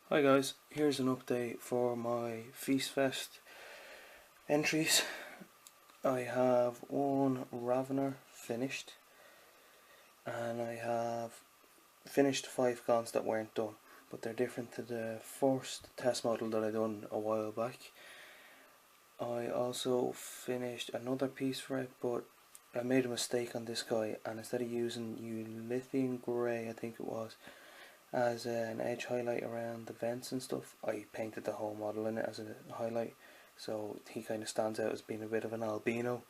Hi guys, here's an update for my Feast Fest entries. I have one Ravener finished, and I have finished 5 Gaunts that weren't done, but they're different to the first test model that I done a while back. I also finished another piece for it, but I made a mistake on this guy, and instead of using lithium grey, I think it was, as an edge highlight around the vents and stuff, I painted the whole model in it as a highlight, so he kind of stands out as being a bit of an albino.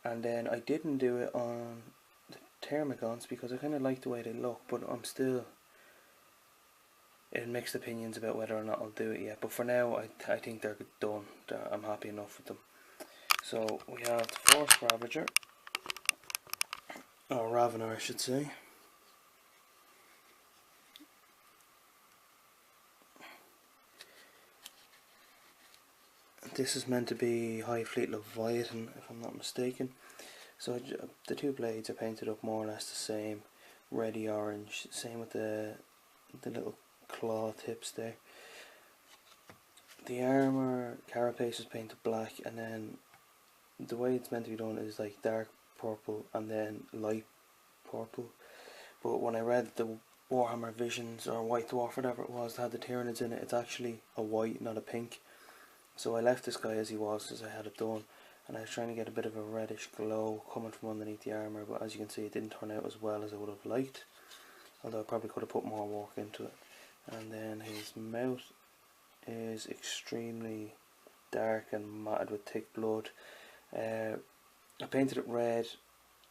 And then I didn't do it on the Gaunts because I kind of like the way they look, but I'm still in mixed opinions about whether or not I'll do it yet. But for now, I think they're done. I'm happy enough with them. So we have the fourth Ravager, or Ravener I should say. This is meant to be High Fleet Leviathan, if I'm not mistaken. So the two blades are painted up more or less the same, reddy orange. Same with the little claw tips there. The armour carapace is painted black, and then the way it's meant to be done is like dark purple and then light purple. But when I read the Warhammer Visions or White Dwarf, whatever it was, that had the Tyranids in it, it's actually a white, not a pink. So I left this guy as he was, as I had it done, and I was trying to get a bit of a reddish glow coming from underneath the armour, but as you can see it didn't turn out as well as I would have liked, although I probably could have put more work into it. And then his mouth is extremely dark and matted with thick blood. I painted it red,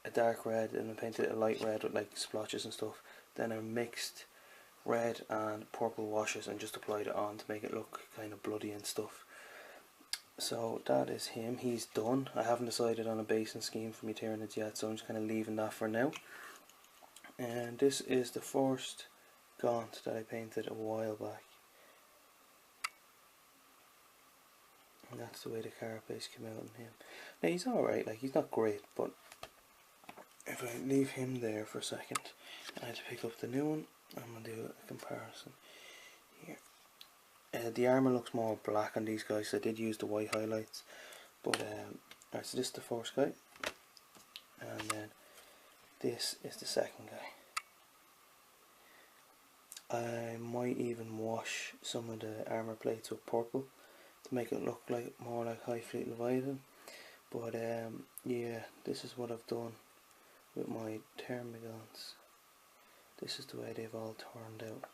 a dark red, and I painted it a light red with like splotches and stuff. Then I mixed red and purple washes and just applied it on to make it look kind of bloody and stuff. So that is him, he's done. I haven't decided on a basing scheme for my Tyranids yet, so I'm just kind of leaving that for now. And this is the first Gaunt that I painted a while back. And that's the way the carapace came out on him. Now he's alright, like he's not great, but if I leave him there for a second, I had to pick up the new one, I'm going to do a comparison here. The armour looks more black on these guys. I did use the white highlights, but alright, so this is the first guy, and then this is the second guy. I might even wash some of the armour plates with purple to make it look like more like High Fleet Leviathan. But yeah, this is what I've done with my Gaunts. This is the way they've all turned out.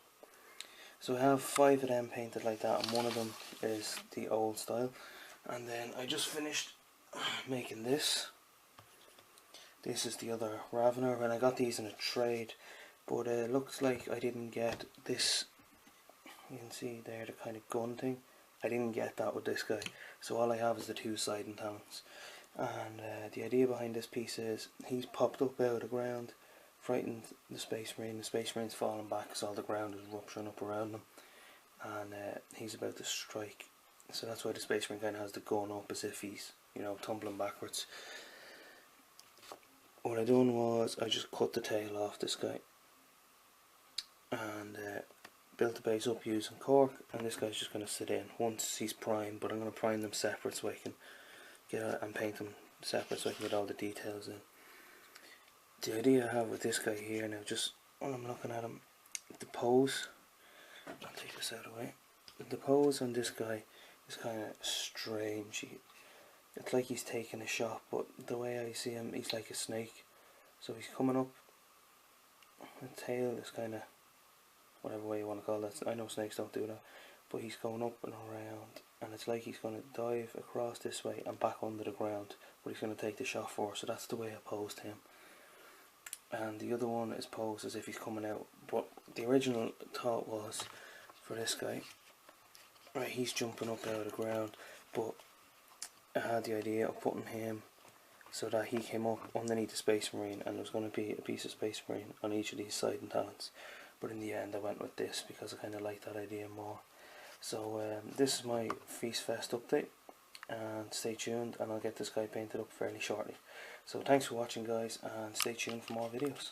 So I have 5 of them painted like that, and one of them is the old style. And then I just finished making this. This is the other Ravener, and I got these in a trade, but it looks like I didn't get this. You can see there the kind of gun thing. I didn't get that with this guy, so all I have is the 2 siding talons. And the idea behind this piece is he's popped up out of the ground, frightened the Space Marine. The Space Marine's falling back because all the ground is rupturing up around him, and he's about to strike. So that's why the Space Marine kind of has the gun up as if he's, you know, tumbling backwards. What I done was I just cut the tail off this guy and built the base up using cork, and this guy's just going to sit in once he's primed, but I'm going to prime them separate so I can get and paint them separate so I can get all the details in. The idea I have with this guy here now, just when I'm looking at him, the pose, I'll take this out of the way, the pose on this guy is kind of strange. It's like he's taking a shot, but the way I see him, he's like a snake. So he's coming up, the tail is kind of, whatever way you want to call that, I know snakes don't do that, but he's going up and around, and it's like he's going to dive across this way and back under the ground, but he's going to take the shot for, so that's the way I posed him. And the other one is posed as if he's coming out, but the original thought was for this guy, right, he's jumping up out of the ground, but I had the idea of putting him so that he came up underneath the Space Marine, and there was going to be a piece of Space Marine on each of these siding talons. But in the end I went with this because I kind of like that idea more. So this is my Feast Fest update. and stay tuned, and I'll get this guy painted up fairly shortly. So thanks for watching, guys, and stay tuned for more videos.